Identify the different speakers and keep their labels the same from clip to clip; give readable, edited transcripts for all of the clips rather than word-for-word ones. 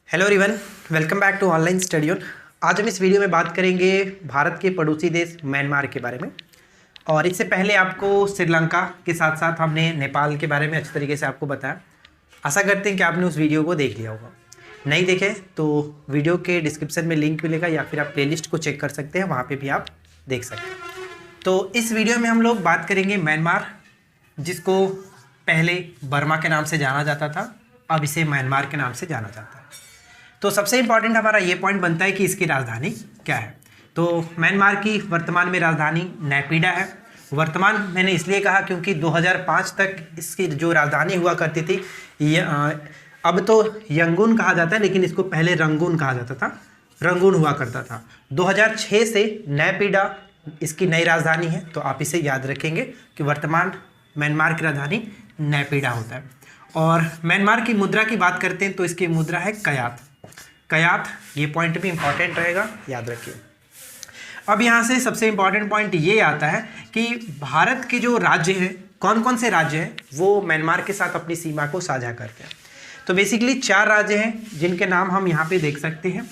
Speaker 1: Hello everyone, welcome back to online study on. आज हम इस वीडियो में बात करेंगे भारत के पड़ोसी देश म्यांमार के बारे में। और इससे पहले आपको श्रीलंका के साथ साथ हमने नेपाल के बारे में अच्छी तरीके से आपको बताया। आशा करते हैं कि आपने उस वीडियो को देख लिया होगा। नहीं देखे तो वीडियो के डिस्क्रिप्शन में लिंक मिलेगा या फिर आप प्लेलिस्ट को चेक कर सकते हैं, वहाँ पर भी आप देख सकते हैं। तो इस वीडियो में हम लोग बात करेंगे म्यांमार, जिसको पहले बर्मा के नाम से जाना जाता था, अब इसे म्यांमार के नाम से जाना जाता है। तो सबसे इंपॉर्टेंट हमारा ये पॉइंट बनता है कि इसकी राजधानी क्या है। तो म्यांमार की वर्तमान में राजधानी नैपीडा है। वर्तमान मैंने इसलिए कहा क्योंकि 2005 तक इसकी जो राजधानी हुआ करती थी, अब तो यंगून कहा जाता है, लेकिन इसको पहले रंगून कहा जाता था, रंगून हुआ करता था। 2006 से नैपीडा इसकी नई राजधानी है। तो आप इसे याद रखेंगे कि वर्तमान म्यांमार की राजधानी नैपीडा होता है। और म्यांमार की मुद्रा की बात करते हैं तो इसकी मुद्रा है कयात। कयात, ये पॉइंट भी इंपॉर्टेंट रहेगा, याद रखिए। अब यहाँ से सबसे इंपॉर्टेंट पॉइंट ये आता है कि भारत के जो राज्य हैं, कौन कौन से राज्य हैं, वो म्यांमार के साथ अपनी सीमा को साझा करते हैं। तो बेसिकली 4 राज्य हैं जिनके नाम हम यहाँ पे देख सकते हैं।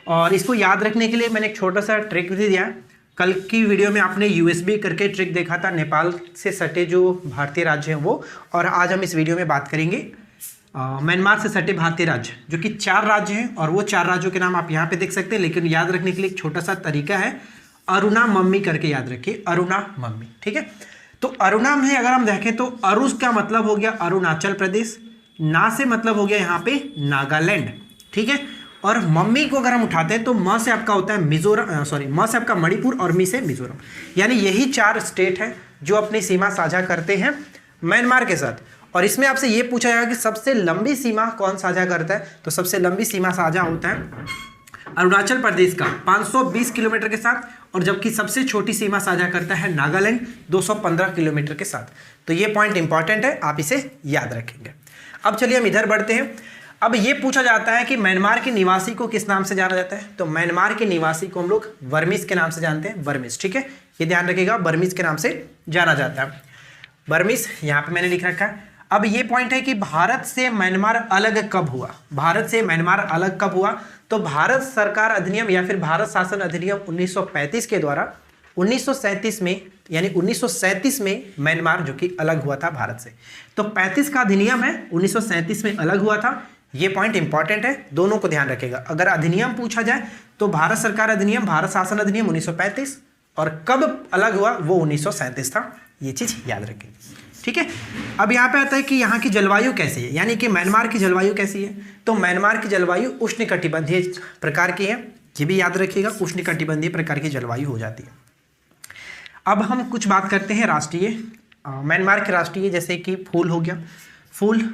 Speaker 1: और इसको याद रखने के लिए मैंने एक छोटा सा ट्रिक भी दिया है। कल की वीडियो में आपने यूएसबी करके ट्रिक देखा था, नेपाल से सटे जो भारतीय राज्य हैं वो। और आज हम इस वीडियो में बात करेंगे म्यांमार से सटे भारतीय राज्य, जो कि 4 राज्य हैं। और वो 4 राज्यों के नाम आप यहाँ पे देख सकते हैं, लेकिन याद रखने के लिए एक छोटा सा तरीका है, अरुणा मम्मी करके याद रखिए, अरुणा मम्मी, ठीक है। तो अरुणा में अगर हम देखें तो अरुष का मतलब हो गया अरुणाचल प्रदेश, ना से मतलब हो गया यहाँ पे नागालैंड, ठीक है। और मम्मी को अगर हम उठाते हैं तो म से आपका होता है मिजोरम, म से आपका मणिपुर और मी से मिजोरम। यानी यही 4 स्टेट हैं जो अपनी सीमा साझा करते हैं म्यांमार के साथ। और इसमें आपसे ये पूछा जाएगा कि सबसे लंबी सीमा कौन साझा करता है। तो सबसे लंबी सीमा साझा होता है अरुणाचल प्रदेश का 520 किलोमीटर के साथ, और जबकि सबसे छोटी सीमा साझा करता है नागालैंड 215 किलोमीटर के साथ। तो ये पॉइंट इंपॉर्टेंट है, आप इसे याद रखेंगे। अब चलिए हम इधर बढ़ते हैं। अब ये पूछा जाता है कि म्यांमार के निवासी को किस नाम से जाना जाता है। तो म्यांमार के निवासी को हम लोग बर्मीज के नाम से जानते हैं, बर्मीज, ठीक है। ये ध्यान रखिएगा, बर्मीज के नाम से जाना जाता है, बर्मीज। यहाँ पे मैंने लिख रखा है। अब ये पॉइंट है कि भारत से म्यांमार अलग कब हुआ। भारत से म्यांमार अलग कब हुआ? तो भारत सरकार अधिनियम या फिर भारत शासन अधिनियम 1935 के द्वारा 1937 में, यानी 1937 में म्यांमार जो कि अलग हुआ था भारत से। तो 35 का अधिनियम है, 1937 में अलग हुआ था। ये पॉइंट इंपॉर्टेंट है, दोनों को ध्यान रखिएगा। अगर अधिनियम पूछा जाए तो भारत सरकार अधिनियम, भारत शासन अधिनियम 1935, और कब अलग हुआ वो 1937 था। ये चीज याद रखें, ठीक है। अब यहाँ पे आता है कि यहाँ की जलवायु कैसी है, यानी कि म्यांमार की जलवायु कैसी है। तो म्यांमार की जलवायु उष्णकटिबंधीय प्रकार की है, ये भी याद रखिएगा, उष्णकटिबंधीय प्रकार की जलवायु हो जाती है। अब हम कुछ बात करते हैं राष्ट्रीय, म्यांमार के राष्ट्रीय, जैसे कि फूल हो गया, फूल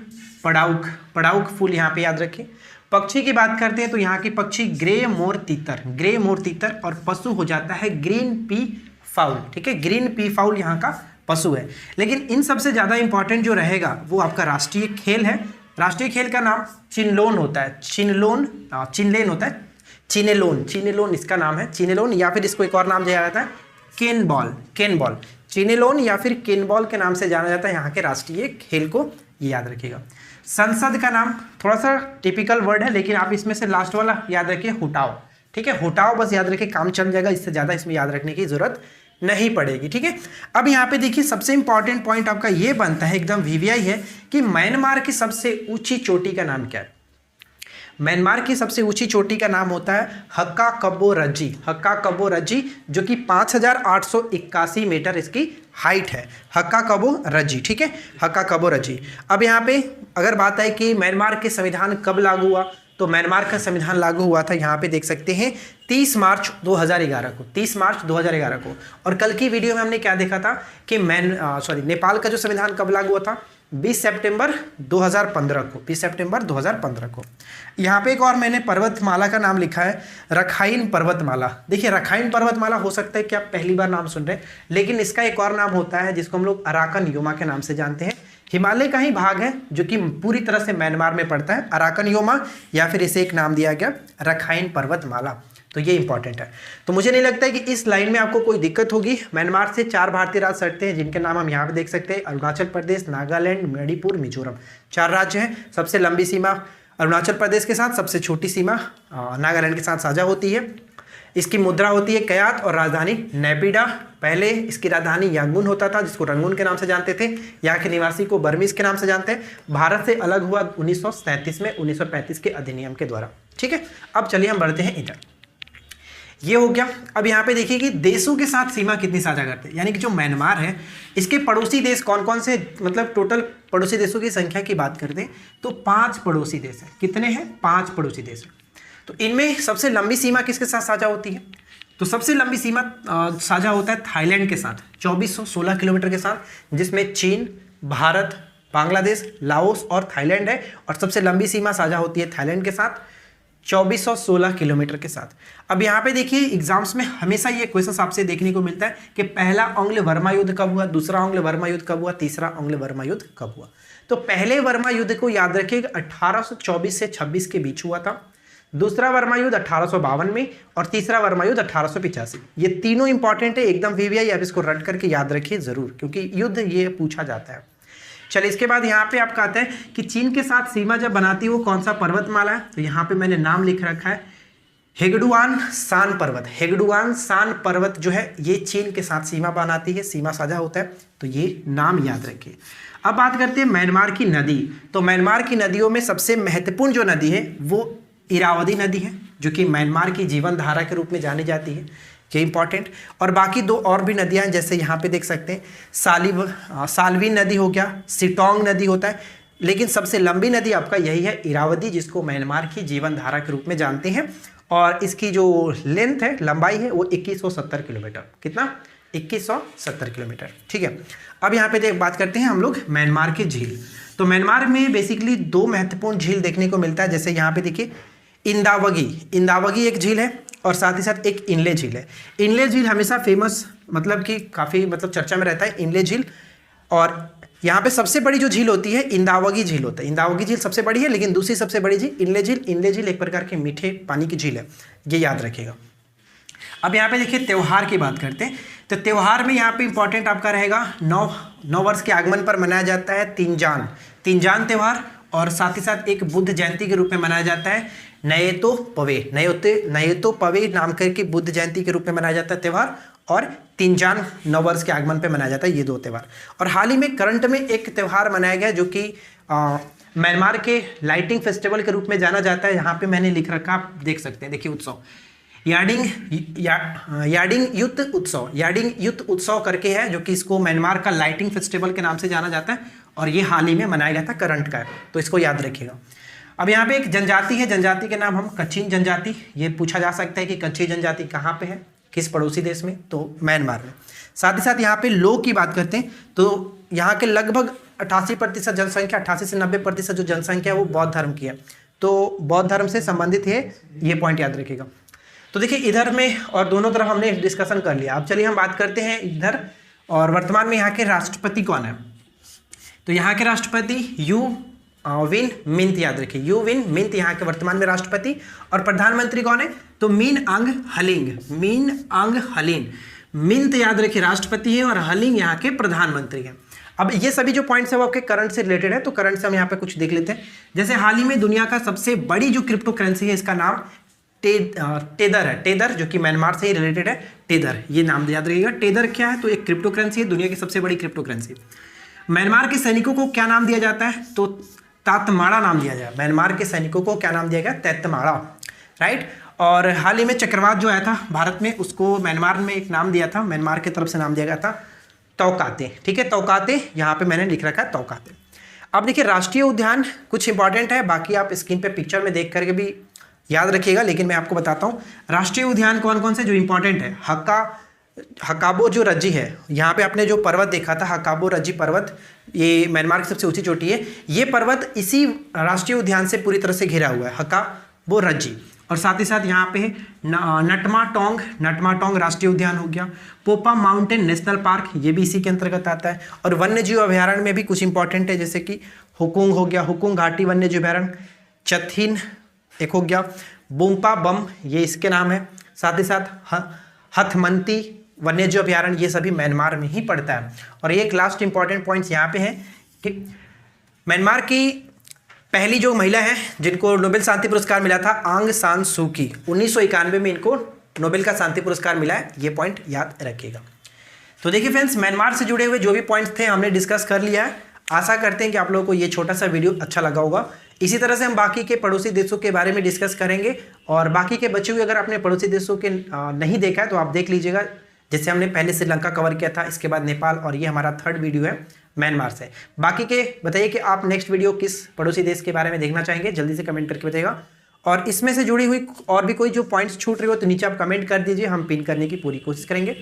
Speaker 1: पड़ाउक, पड़ाउक फूल यहाँ पे याद रखें। पक्षी की बात करते हैं तो यहाँ की पक्षी ग्रे मोर तीतर, ग्रे मोर तीतर, और पशु हो जाता है ग्रीन पी फाउल, ठीक है। ग्रीन पी फाउल यहाँ का पशु है। लेकिन इन सबसे ज़्यादा इंपॉर्टेंट जो रहेगा वो आपका राष्ट्रीय खेल है। राष्ट्रीय खेल का नाम चिनलोन होता है, चिनलोन, चिनलेन होता है, चिनेलोन, चिनेलोन इसका नाम है, चिनेलोन, या फिर इसको एक और नाम दिया जाता है केन बॉल, केन बॉल, चिनेलोन या फिर केन बॉल के नाम से जाना जाता है यहाँ के राष्ट्रीय खेल को, ये याद रखिएगा। संसद का नाम थोड़ा सा टिपिकल वर्ड है, लेकिन आप इसमें से लास्ट वाला याद रखिए, हुटाओ, ठीक है। हुटाओ बस याद रखिए, काम चल जाएगा, इससे ज़्यादा इसमें याद रखने की जरूरत नहीं पड़ेगी, ठीक है। अब यहाँ पे देखिए सबसे इंपॉर्टेंट पॉइंट आपका ये बनता है, एकदम वीवीआई है, कि म्यांमार की सबसे ऊंची चोटी का नाम क्या है। म्यांमार की सबसे ऊंची चोटी का नाम होता है हक्का कब्बो रज्जी, हक्का कब्बो रज्जी, जो कि 5881 मीटर इसकी हाइट है, हक्का कब्बो रज्जी, ठीक है, हक्का कब्बो रज्जी। अब यहाँ पे अगर बात है कि म्यांमार के संविधान कब लागू हुआ, तो म्यांमार का संविधान लागू हुआ था, यहाँ पे देख सकते हैं 30 मार्च 2011 को, 30 मार्च 2011 को। और कल की वीडियो में हमने क्या देखा था कि नेपाल का जो संविधान कब लागू हुआ था, 20 सितंबर 2015 को, 20 सितंबर 2015 को। यहाँ पे एक और मैंने पर्वतमाला का नाम लिखा है, रखाइन पर्वतमाला। देखिए रखाइन पर्वतमाला हो सकता है कि आप पहली बार नाम सुन रहे हैं, लेकिन इसका एक और नाम होता है जिसको हम लोग अराकन योमा के नाम से जानते हैं। हिमालय का ही भाग है जो कि पूरी तरह से म्यांमार में पड़ता है, अराकन योमा, या फिर इसे एक नाम दिया गया रखाइन पर्वतमाला। तो ये इंपॉर्टेंट है। तो मुझे नहीं लगता है कि इस लाइन में आपको कोई दिक्कत होगी। म्यांमार से 4 भारतीय राज्य सटते हैं जिनके नाम हम यहाँ पे देख सकते हैं, अरुणाचल प्रदेश, नागालैंड, मणिपुर, मिजोरम, 4 राज्य हैं। सबसे लंबी सीमा अरुणाचल प्रदेश के साथ सबसे छोटी सीमा नागालैंड के साथ साझा होती है। इसकी मुद्रा होती है कयात और राजधानी नैपिडा। पहले इसकी राजधानी यांगून होता था, जिसको रंगून के नाम से जानते थे। यहाँ के निवासी को बर्मीज के नाम से जानते हैं। भारत से अलग हुआ 1937 में 1935 के अधिनियम के द्वारा। ठीक है, अब चलिए हम बढ़ते हैं इधर। ये हो गया। अब यहाँ पे देखिए कि देशों के साथ सीमा कितनी साझा करते हैं, यानी कि जो म्यांमार है इसके पड़ोसी देश कौन कौन से, मतलब टोटल पड़ोसी देशों की संख्या की बात करते हैं तो 5 पड़ोसी देश हैं। कितने हैं? 5 पड़ोसी देश हैं। तो इनमें सबसे लंबी सीमा किसके साथ साझा होती है? तो सबसे लंबी सीमा साझा होता है थाईलैंड के साथ 2416 किलोमीटर के साथ, जिसमें चीन, भारत, बांग्लादेश, लाओस और थाईलैंड है। और सबसे लंबी सीमा साझा होती है थाईलैंड के साथ 2416 किलोमीटर के साथ। अब यहाँ पे देखिए एग्जाम्स में हमेशा ये क्वेश्चन आपसे देखने को मिलता है कि पहला आंग्ल वर्मा युद्ध कब हुआ, दूसरा आंग्ल वर्मा युद्ध कब हुआ, तीसरा आंग्ल वर्मा युद्ध कब हुआ। तो पहले वर्मा युद्ध को याद रखिएगा 1824 से 26 के बीच हुआ था। दूसरा वर्मा युद्ध 1852 में और तीसरा वर्मा युद्ध 1885। ये तीनों इंपॉर्टेंट है, एकदम वीवीआई, आप इसको रट करके याद रखिए जरूर, क्योंकि युद्ध ये पूछा जाता है। चलिए इसके बाद यहाँ पे आपका आता है कि चीन के साथ सीमा जब बनाती है वो कौन सा पर्वतमाला है। तो यहाँ पे मैंने नाम लिख रखा है हेगडुआन शान पर्वत। हेगडुआन शान पर्वत जो है ये चीन के साथ सीमा बनाती है, सीमा साझा होता है, तो ये नाम याद रखिए। अब बात करते हैं म्यांमार की नदी। तो म्यांमार की नदियों में सबसे महत्वपूर्ण जो नदी है वो इरावदी नदी है, जो कि म्यांमार की जीवन धारा के रूप में जानी जाती है, ये इंपॉर्टेंट। और बाकी 2 और भी नदियां हैं, जैसे यहाँ पे देख सकते हैं सालवी नदी हो गया, सिटोंग नदी होता है, लेकिन सबसे लंबी नदी आपका यही है इरावदी, जिसको म्यांमार की जीवन धारा के रूप में जानते हैं। और इसकी जो लेंथ है, लंबाई है, वो 2170 किलोमीटर। कितना? 2170 किलोमीटर। ठीक है, अब यहाँ पे बात करते हैं हम लोग म्यांमार की झील। तो म्यांमार में बेसिकली 2 महत्वपूर्ण झील देखने को मिलता है, जैसे यहाँ पे देखिए इंदावगी एक झील है और साथ ही साथ एक इनले झील है। इनले झील हमेशा फेमस, मतलब कि काफ़ी चर्चा में रहता है इनले झील। और यहाँ पे सबसे बड़ी जो झील होती है इंदावगी झील होता है। इंदावगी झील सबसे बड़ी है, लेकिन दूसरी सबसे बड़ी झील इनले झील। इनले झील एक प्रकार के मीठे पानी की झील है, ये याद रखिएगा। अब यहाँ पे देखिए त्यौहार की बात करते हैं। तो त्यौहार में यहाँ पे इंपॉर्टेंट आपका रहेगा नौ वर्ष के आगमन पर मनाया जाता है तीनजान त्यौहार, और साथ ही साथ एक बुद्ध जयंती के रूप में मनाया जाता है नयेतो पवे नाम करके बुद्ध जयंती के रूप में मनाया जाता है त्यौहार, और तीनजान नववर्ष के आगमन पे मनाया जाता है, ये 2 त्यौहार। और हाल ही में करंट में एक त्यौहार मनाया गया जो कि म्यांमार के लाइटिंग फेस्टिवल के रूप में जाना जाता है। यहाँ पे मैंने लिख रखा, आप देख सकते हैं, देखिए उत्सव याडिंग युद्ध उत्सव करके है, जो कि इसको म्यांमार का लाइटिंग फेस्टिवल के नाम से जाना जाता है, और ये हाल ही में मनाया गया था, करंट का है, तो इसको याद रखिएगा। अब यहाँ पे एक जनजाति है, जनजाति के नाम हम कच्छीन जनजाति। ये पूछा जा सकता है कि कच्छी जनजाति कहाँ पे है, किस पड़ोसी देश में, तो म्यांमार में। साथ ही साथ यहाँ पे लोग की बात करते हैं तो यहाँ के लगभग 88% जनसंख्या, 88 से 90% जो जनसंख्या है वो बौद्ध धर्म की है, तो बौद्ध धर्म से संबंधित है, ये पॉइंट याद रखिएगा। तो देखिए इधर में और दोनों तरफ हमने डिस्कशन कर लिया। अब चलिए हम बात करते हैं इधर, और वर्तमान में यहाँ के राष्ट्रपति कौन है। तो यहाँ के राष्ट्रपति यू विन मिंत, याद रखिए यू विन मिंत यहाँ के वर्तमान में राष्ट्रपति। और प्रधानमंत्री कौन है, तो मिन आंग हलीन। मिंत याद रखिए राष्ट्रपति है और हलिंग यहाँ के प्रधानमंत्री हैं। अब ये सभी जो पॉइंट्स है वो आपके करंट से रिलेटेड है, तो करंट से हम यहाँ पे कुछ देख लेते हैं। जैसे हाल ही में दुनिया का सबसे बड़ी जो क्रिप्टो करेंसी है, इसका नाम टेदर है। टेदर जो कि म्यांमार से ही रिलेटेड है, टेदर, ये नाम याद रखिएगा। टेदर क्या है, तो एक क्रिप्टो करेंसी है, दुनिया की सबसे बड़ी क्रिप्टो करेंसी। म्यांमार के सैनिकों को क्या नाम दिया जाता है, तो तातमाड़ा नाम दिया जाए। म्यांमार के सैनिकों को क्या नाम दिया गया, तैतमाड़ा, राइट। और हाल ही में चक्रवात जो आया था भारत में, उसको म्यांमार में एक नाम दिया था, म्यांमार की तरफ से नाम दिया गया था तौकाते। ठीक है, तौकाते, यहाँ पे मैंने लिख रखा है तौकाते। अब देखिए राष्ट्रीय उद्यान कुछ इंपॉर्टेंट है, बाकी आप स्क्रीन पे पिक्चर में देख करके भी याद रखिएगा, लेकिन मैं आपको बताता हूँ राष्ट्रीय उद्यान कौन कौन से जो इंपॉर्टेंट है। हकाबो जो रज्जी है, यहाँ पे आपने जो पर्वत देखा था हकाबो रज्जी पर्वत, ये म्यांमार की सबसे ऊंची चोटी है। ये पर्वत इसी राष्ट्रीय उद्यान से पूरी तरह से घिरा हुआ है, हकाबो रज्जी। और साथ ही साथ यहाँ पे नटमा टोंग राष्ट्रीय उद्यान हो गया। पोपा माउंटेन नेशनल पार्क, ये भी इसी के अंतर्गत आता है। और वन्य जीव अभ्यारण्य में भी कुछ इंपॉर्टेंट है, जैसे कि हुकुंग हो गया, हुकुंग घाटी वन्य जीव अभ्यारण्य, चथिन एक हो गया, बुम्पा बम ये इसके नाम है। साथ ही साथ हथमंती वन्यजीव अभ्यारण्य, ये सभी म्यांमार में ही पड़ता है। और एक लास्ट इंपॉर्टेंट पॉइंट्स यहाँ पे है कि म्यांमार की पहली जो महिला है जिनको नोबेल शांति पुरस्कार मिला था, आंग सान सू की, 1991 में इनको नोबेल का शांति पुरस्कार मिला है। ये पॉइंट याद रखिएगा। तो देखिए फ्रेंड्स, म्यांमार से जुड़े हुए जो भी पॉइंट्स थे हमने डिस्कस कर लिया है। आशा करते हैं कि आप लोगों को ये छोटा सा वीडियो अच्छा लगा होगा। इसी तरह से हम बाकी के पड़ोसी देशों के बारे में डिस्कस करेंगे, और बाकी के बचे हुए अगर आपने पड़ोसी देशों के नहीं देखा है तो आप देख लीजिएगा। जैसे हमने पहले श्रीलंका कवर किया था, इसके बाद नेपाल, और ये हमारा थर्ड वीडियो है म्यांमार से। बाकी के बताइए कि आप नेक्स्ट वीडियो किस पड़ोसी देश के बारे में देखना चाहेंगे, जल्दी से कमेंट करके बताइएगा। और इसमें से जुड़ी हुई और भी कोई जो पॉइंट्स छूट रहे हो तो नीचे आप कमेंट कर दीजिए, हम पिन करने की पूरी कोशिश करेंगे।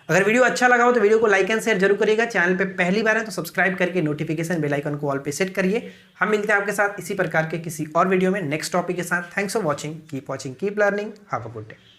Speaker 1: अगर वीडियो अच्छा लगा हो तो वीडियो को लाइक एंड शेयर जरूर करिएगा। चैनल पे पहली बार है तो सब्सक्राइब करके नोटिफिकेशन बेल आइकन को ऑल पे सेट करिए। हम मिलते हैं आपके साथ इसी प्रकार के किसी और वीडियो में नेक्स्ट टॉपिक के साथ। Thanks for watching, keep learning, have a good day.